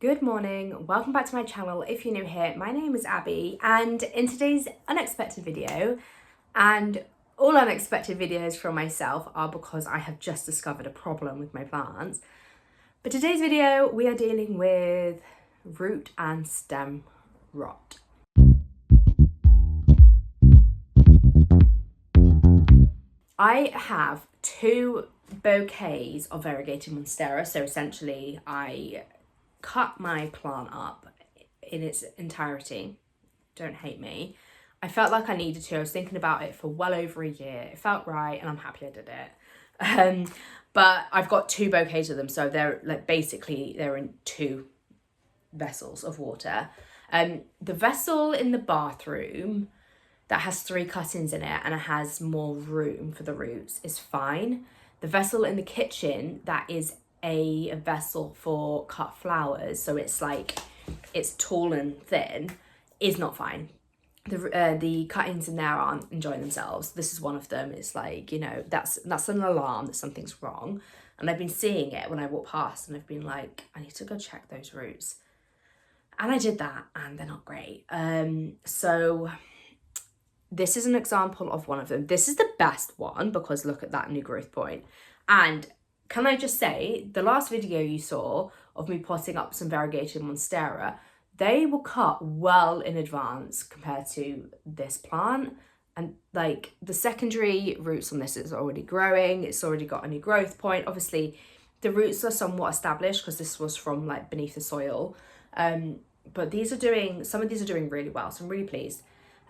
Good morning, welcome back to my channel. If you're new here, my name is Abby, and in today's unexpected video, and all unexpected videos from myself are because I have just discovered a problem with my plants. But today's video, we are dealing with root and stem rot. I have two bouquets of variegated Monstera, so essentially I cut my plant up in its entirety. Don't hate me. I felt like I needed to. I was thinking about it for well over a year. It felt right and I'm happy I did it. But I've got two bouquets of them, so they're like basically they're in two vessels of water. The vessel in the bathroom that has 3 cuttings in it and it has more room for the roots is fine. The vessel in the kitchen that is a vessel for cut flowers, so it's like it's tall and thin, is not fine. The cuttings in there aren't enjoying themselves. This is one of them. It's like, you know, that's an alarm that something's wrong, and I've been seeing it when I walk past and I've been like, I need to go check those roots, and I did that and they're not great. So this is an example of one of them. This is the best one because look at that new growth point. And can I just say, the last video you saw of me potting up some variegated Monstera, they were cut well in advance compared to this plant. And like the secondary roots on this is already growing. It's already got a new growth point. Obviously, the roots are somewhat established because this was from like beneath the soil. But these are doing, some of these are doing really well. So I'm really pleased.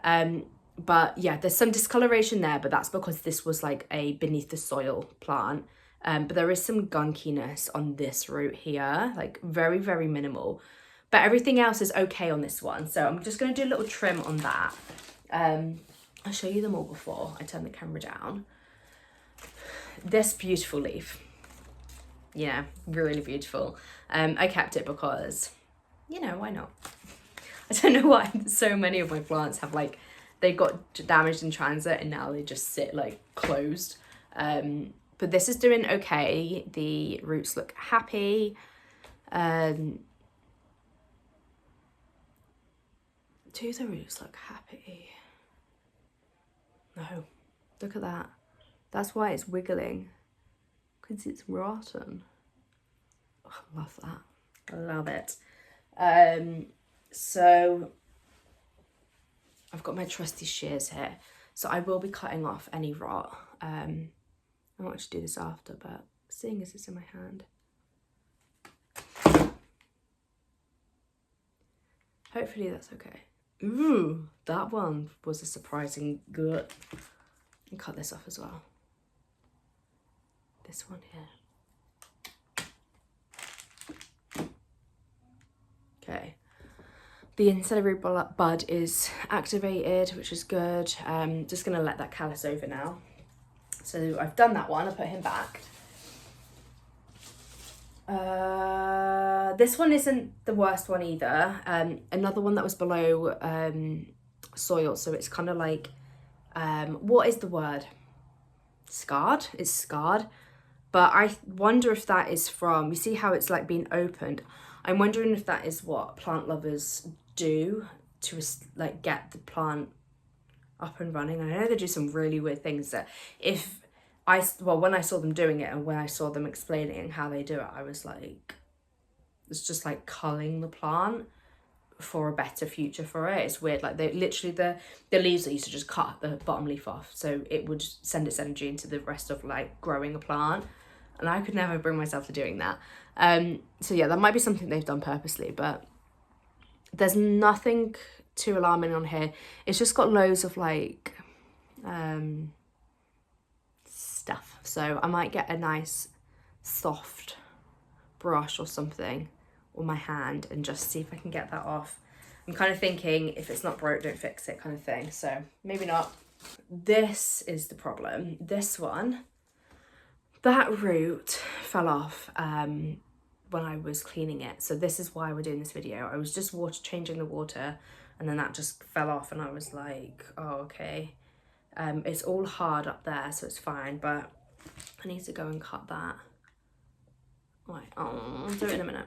But yeah, there's some discoloration there, but that's because this was like a beneath the soil plant. But there is some gunkiness on this root here, like very, very minimal. But everything else is okay on this one. So I'm just going to do a little trim on that. I'll show you them all before I turn the camera down. This beautiful leaf. Yeah, really beautiful. I kept it because, you know, why not? I don't know why so many of my plants have like, they got damaged in transit and now they just sit like closed. But this is doing okay. The roots look happy. Do the roots look happy? No, look at that. That's why it's wiggling, because it's rotten. Oh, I love that. I love it. So I've got my trusty shears here. So I will be cutting off any rot. I want to do this after, but seeing as it's in my hand, hopefully that's okay. Ooh, that one was a surprising good. And cut this off as well. This one here. Okay. The ancillary bud is activated, which is good. Just gonna let that callus over now. So I've done that one, I'll put him back. This one isn't the worst one either. Another one that was below soil, so it's kind of like, what is the word? Scarred? It's scarred. But I wonder if that is from, you see how it's like being opened? I'm wondering if that is what plant lovers do to like get the plant up and running. I know they do some really weird things that when I saw them doing it and when I saw them explaining how they do it, I was like, it's just like culling the plant for a better future for it. It's weird. Like they literally, the leaves they used to just cut the bottom leaf off so it would send its energy into the rest of like growing a plant. And I could never bring myself to doing that. So yeah, that might be something they've done purposely, but there's nothing too alarming on here. It's just got loads of like stuff. So I might get a nice soft brush or something on my hand and just see if I can get that off. I'm kind of thinking if it's not broke, don't fix it kind of thing. So maybe not. This is the problem. This one, that root fell off when I was cleaning it. So this is why we're doing this video. I was just changing the water and then that just fell off and I was like, oh, okay. It's all hard up there, so it's fine, but I need to go and cut that. Right, I'll do it in a minute.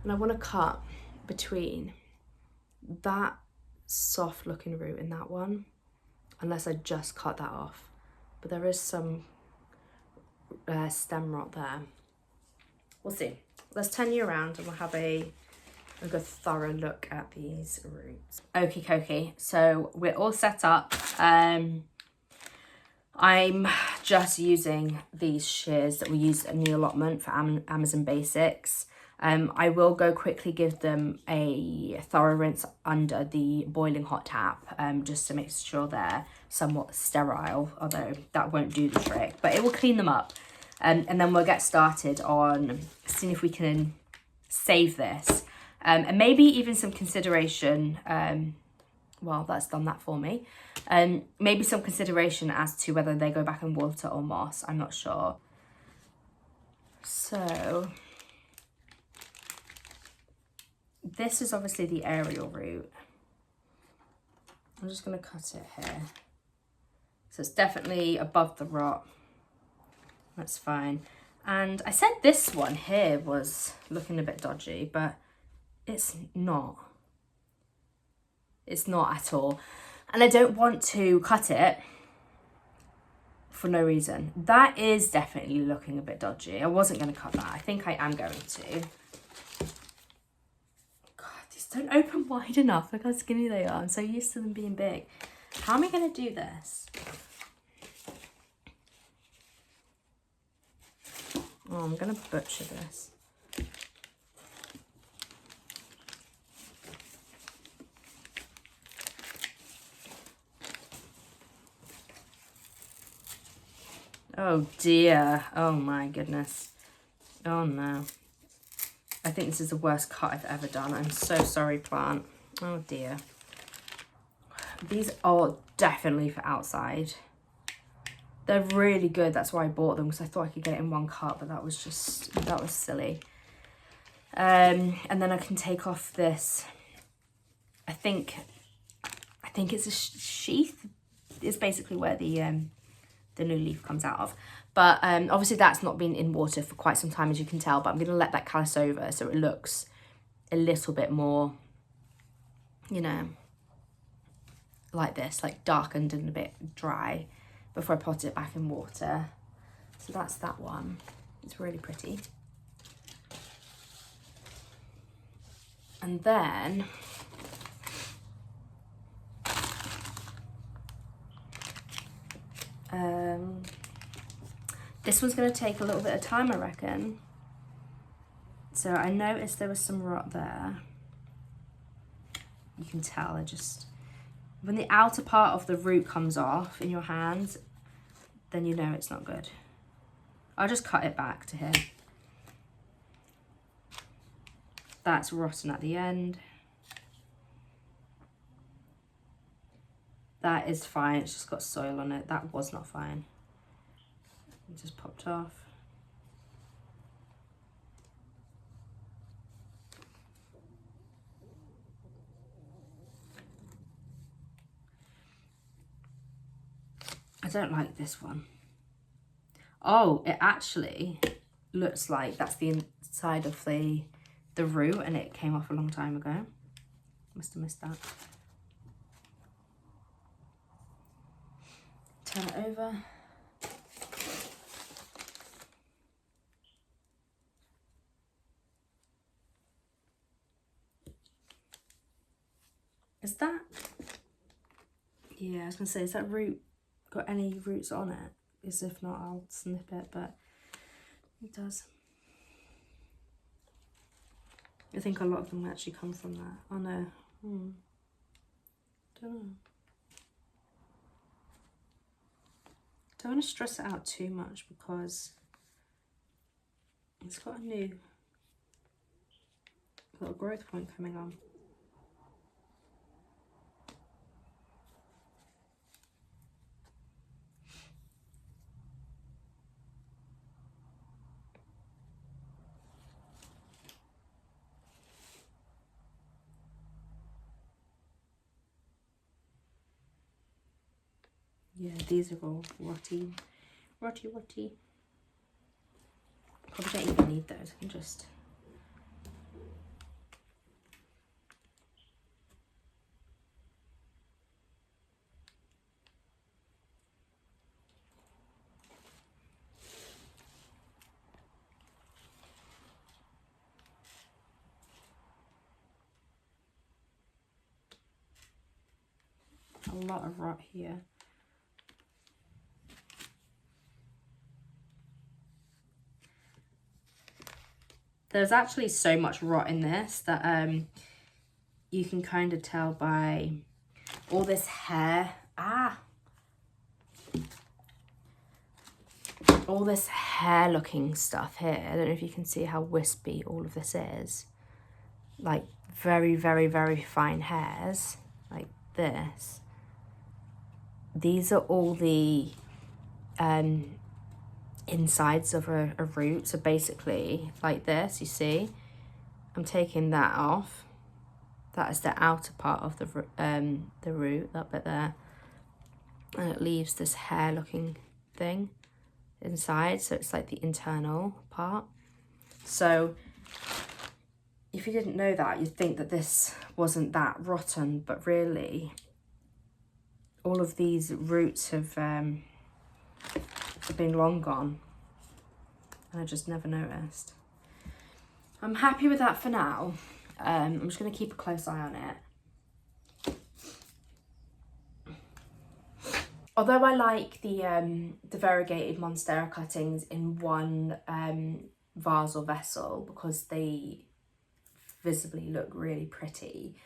And I want to cut between that soft looking root in that one, unless I just cut that off. But there is some stem rot there. We'll see. Let's turn you around and we'll have a good thorough look at these roots. Okie dokie, so we're all set up. I'm just using these shears that we use at New Allotment for Amazon Basics. I will go quickly give them a thorough rinse under the boiling hot tap, just to make sure they're somewhat sterile, although that won't do the trick, but it will clean them up. And then we'll get started on seeing if we can save this. And maybe even some consideration, well, that's done that for me. Maybe some consideration as to whether they go back in water or moss, I'm not sure. So, this is obviously the aerial root. I'm just gonna cut it here. So it's definitely above the rot. That's fine. And I said this one here was looking a bit dodgy, but it's not. It's not at all. And I don't want to cut it for no reason. That is definitely looking a bit dodgy. I wasn't going to cut that. I think I am going to. God, these don't open wide enough. Look how skinny they are. I'm so used to them being big. How am I going to do this? Oh, I'm going to butcher this. Oh dear. Oh my goodness. Oh no. I think this is the worst cut I've ever done. I'm so sorry, plant. Oh dear. These are definitely for outside. They're really good. That's why I bought them, because I thought I could get it in one cut, but that was silly. And then I can take off this. I think it's a sheath. It's basically where the new leaf comes out of. But obviously that's not been in water for quite some time, as you can tell, but I'm going to let that callus over so it looks a little bit more, you know, like this, like darkened and a bit dry before I pot it back in water. So that's that one. It's really pretty. And then this one's going to take a little bit of time, I reckon. So I noticed there was some rot there. You can tell, when the outer part of the root comes off in your hands, then you know it's not good. I'll just cut it back to here. That's rotten at the end. That is fine, it's just got soil on it. That was not fine. It just popped off. I don't like this one. Oh, it actually looks like that's the inside of the root, and it came off a long time ago. Must have missed that. Turn it over. Is that? Yeah, I was gonna say, is that root got any roots on it? Because if not, I'll snip it, but it does. I think a lot of them actually come from that. Oh no. Don't know. Don't want to stress it out too much because it's got a new little growth point coming on. Yeah, these are all rotty. Probably don't even need those. I can just a lot of rot here. There's actually so much rot in this that you can kind of tell by all this hair. All this hair looking stuff here. I don't know if you can see how wispy all of this is. Like very, very, very fine hairs like this. These are all the insides of a root. So basically like this, you see, I'm taking that off. That is the outer part of the root, that bit there. And it leaves this hair looking thing inside, so it's like the internal part. So if you didn't know that, you'd think that this wasn't that rotten, but really all of these roots have been long gone, and I just never noticed. I'm happy with that for now. I'm just going to keep a close eye on it. Although I like the variegated Monstera cuttings in one vase or vessel because they visibly look really pretty,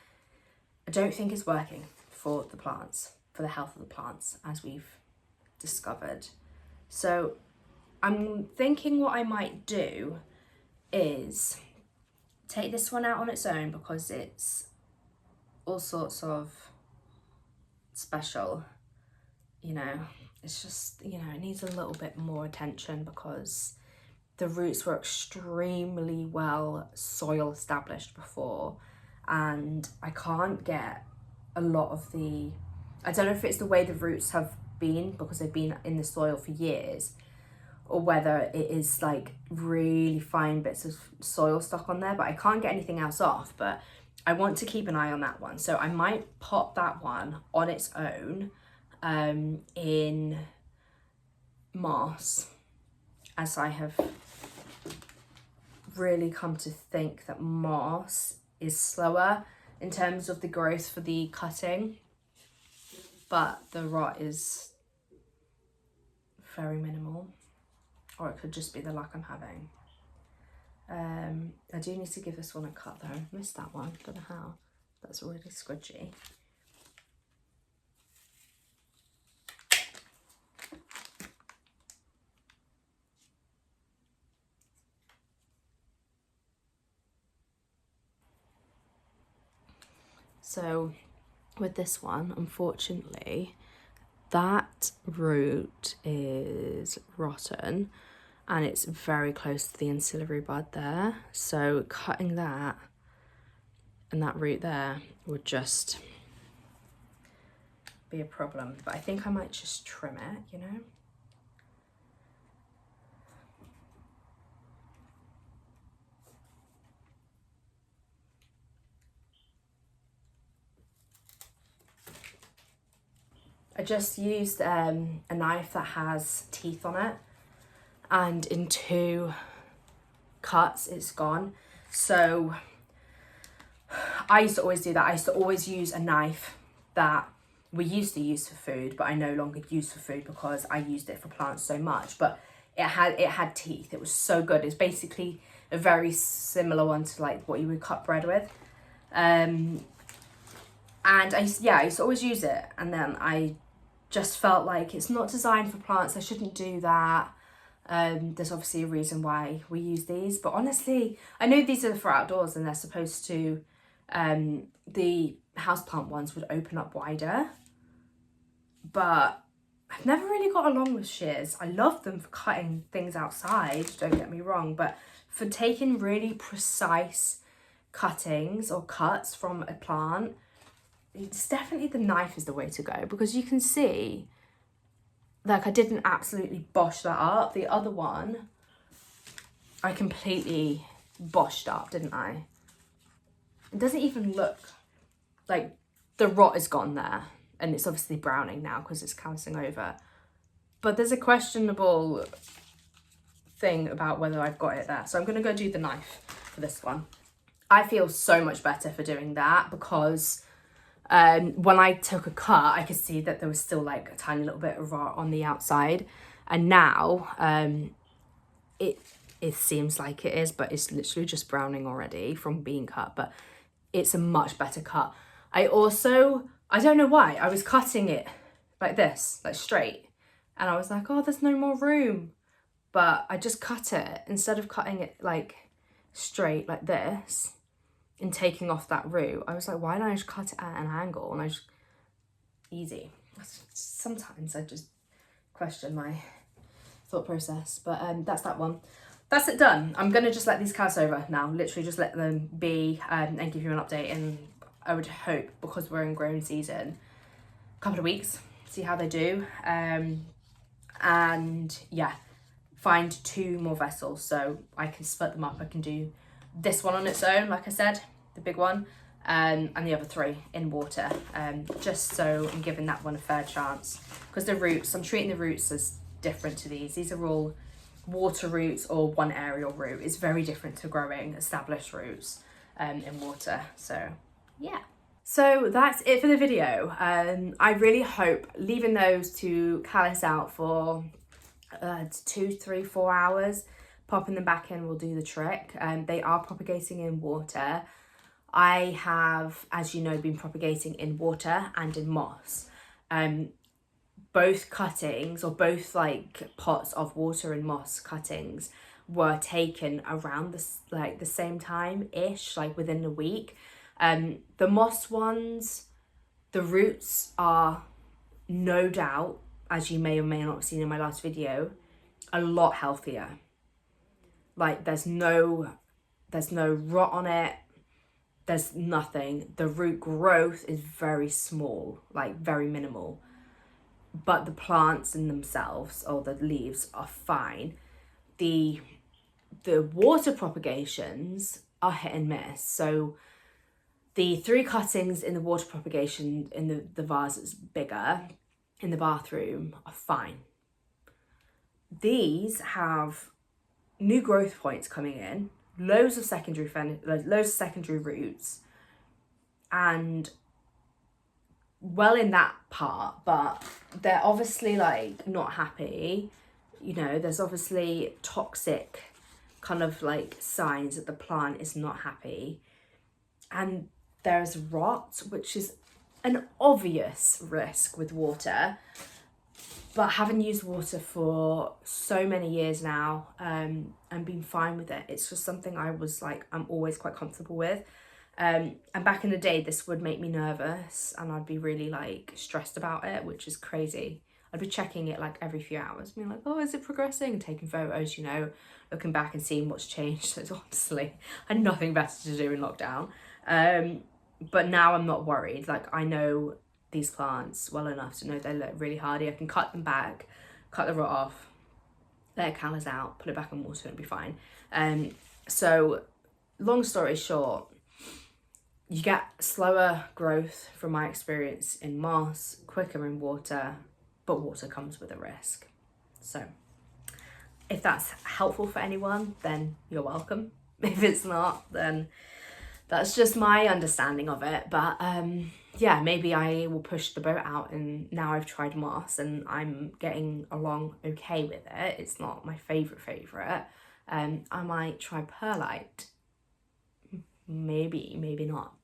I don't think it's working for the plants, for the health of the plants, as we've discovered. So I'm thinking what I might do is take this one out on its own because it's all sorts of special. You know, it's just, you know, it needs a little bit more attention because the roots were extremely well soil established before, and I can't get a lot of the, I don't know if it's the way the roots have been because they've been in the soil for years, or whether it is like really fine bits of soil stuck on there, but I can't get anything else off. But I want to keep an eye on that one, so I might pop that one on its own in moss, as I have really come to think that moss is slower in terms of the growth for the cutting, but the rot is very minimal, or it could just be the luck I'm having. I do need to give this one a cut though. I missed that one, don't know how. That's really squidgy. So with this one, unfortunately, that root is rotten and it's very close to the ancillary bud there. So cutting that and that root there would just be a problem. But I think I might just trim it, you know? I just used a knife that has teeth on it, and in 2 cuts it's gone. So I used to always do that. I used to always use a knife that we used to use for food, but I no longer use for food because I used it for plants so much. But it had teeth. It was so good. It's basically a very similar one to like what you would cut bread with. And I used to always use it, and then I just felt like it's not designed for plants. I shouldn't do that. There's obviously a reason why we use these, but honestly, I know these are for outdoors and they're supposed to, the houseplant ones would open up wider, but I've never really got along with shears. I love them for cutting things outside, don't get me wrong, but for taking really precise cuttings or cuts from a plant, it's definitely the knife is the way to go, because you can see, like, I didn't absolutely bosh that up. The other one, I completely boshed up, didn't I? It doesn't even look like the rot is gone there, and it's obviously browning now because it's calcium over. But there's a questionable thing about whether I've got it there. So I'm going to go do the knife for this one. I feel so much better for doing that because When I took a cut, I could see that there was still like a tiny little bit of rot on the outside, and now it seems like it is, but it's literally just browning already from being cut, but it's a much better cut. I don't know why, I was cutting it like this, like straight, and I was like, oh, there's no more room, but I just cut it, instead of cutting it like straight like this and taking off that root, I was like, why don't I just cut it at an angle? And I just, easy. Sometimes I just question my thought process, but that's that one. That's it done. I'm gonna just let these cows over now, literally just let them be, and give you an update. And I would hope, because we're in growing season, a couple of weeks, see how they do. And yeah, find 2 more vessels so I can split them up. I can do this one on its own, like I said, the big one, and the other 3 in water, just so I'm giving that one a fair chance, because the roots, I'm treating the roots as different to these. These are all water roots or one aerial root. It's very different to growing established roots in water. So yeah. So that's it for the video. I really hope leaving those to callus out for 2, 3, 4 hours, popping them back in will do the trick. They are propagating in water. I have, as you know, been propagating in water and in moss. Both cuttings, or both like pots of water and moss cuttings, were taken around the same time-ish, like within a week. The moss ones, the roots are no doubt, as you may or may not have seen in my last video, a lot healthier. Like there's no rot on it, there's nothing. The root growth is very small, like very minimal, but the plants in themselves, or the leaves, are fine. The water propagations are hit and miss. So the 3 cuttings in the water propagation in the vase that's bigger in the bathroom are fine. These have new growth points coming in, loads of secondary roots, and well in that part, but they're obviously like not happy. You know, there's obviously toxic kind of like signs that the plant is not happy, and there's rot, which is an obvious risk with water. But having used water for so many years now, and been fine with it, it's just something I'm always quite comfortable with. And back in the day, this would make me nervous, and I'd be really like stressed about it, which is crazy. I'd be checking it like every few hours, being like, oh, is it progressing? And taking photos, you know, looking back and seeing what's changed. So it's honestly, I had nothing better to do in lockdown. But now I'm not worried. Like, I know these plants well enough to know they look really hardy. I can cut them back, cut the rot off, let it callus out, put it back in water, and it'll be fine. So long story short, you get slower growth from my experience in moss, quicker in water, but water comes with a risk. So if that's helpful for anyone, then you're welcome. If it's not, then that's just my understanding of it. But yeah, maybe I will push the boat out, and now I've tried moss and I'm getting along okay with it. It's not my favourite. I might try perlite. Maybe not.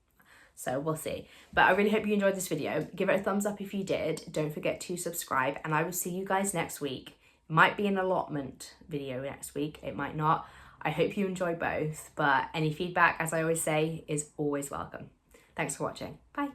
So we'll see. But I really hope you enjoyed this video. Give it a thumbs up if you did. Don't forget to subscribe, and I will see you guys next week. Might be an allotment video next week. It might not. I hope you enjoy both, but any feedback, as I always say, is always welcome. Thanks for watching. Bye.